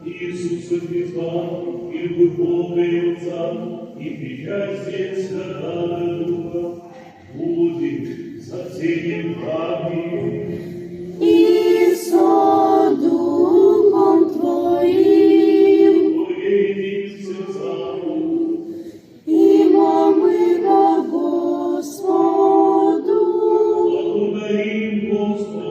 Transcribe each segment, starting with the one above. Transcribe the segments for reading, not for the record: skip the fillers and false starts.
Иисуса Христа, и Бога и Отца, и причастие Святого Духа, будет со всеми вами. И со Духом Твоим, Твоими сердцами, и мы ко Господу, благодарим Господа.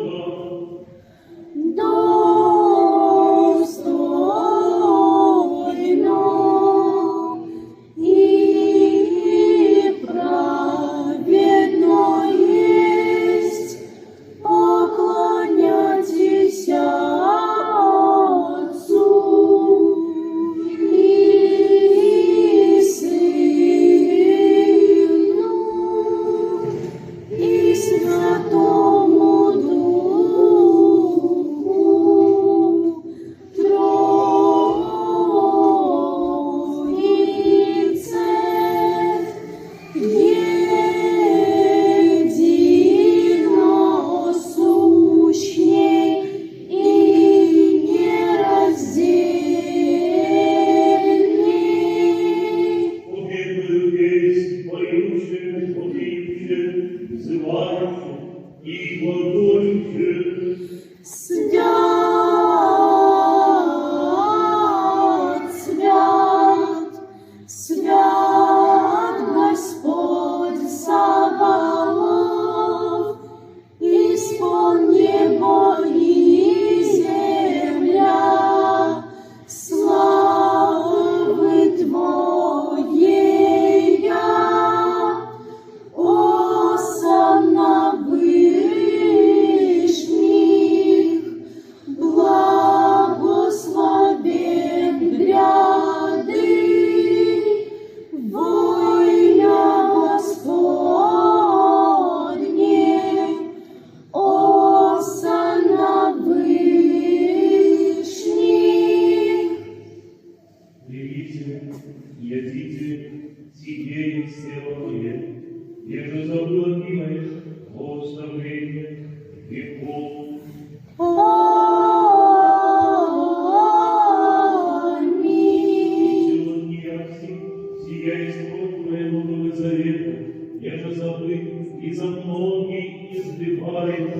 И за многие избивает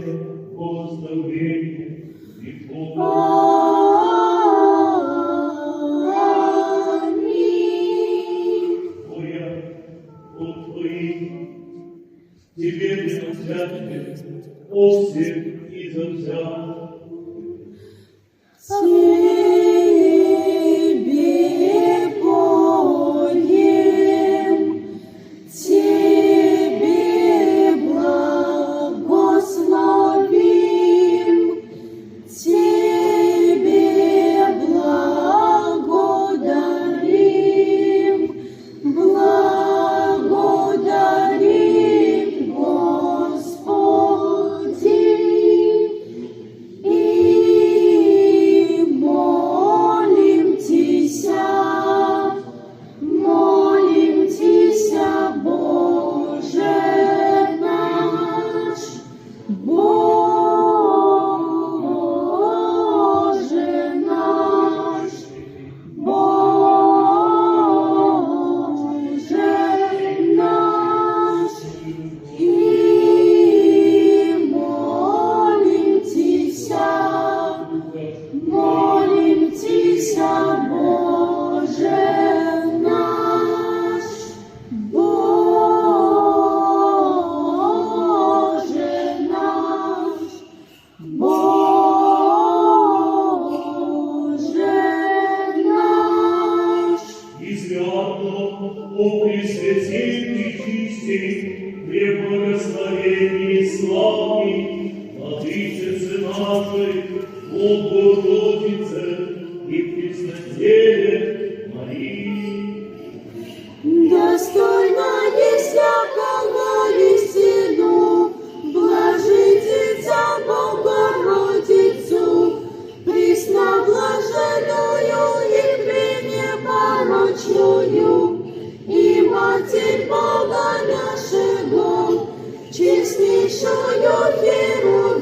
благословение и Твоя, от Твоих, Тебе принадлежит от всех и за вся. О Пресвятей и чистей, преблагословении и славной, Владычице нашей, Богородице и Преснодеве Марии. Достойна есть всякого непорочную, и Матерь Бога нашего, честнейшую Херувиму,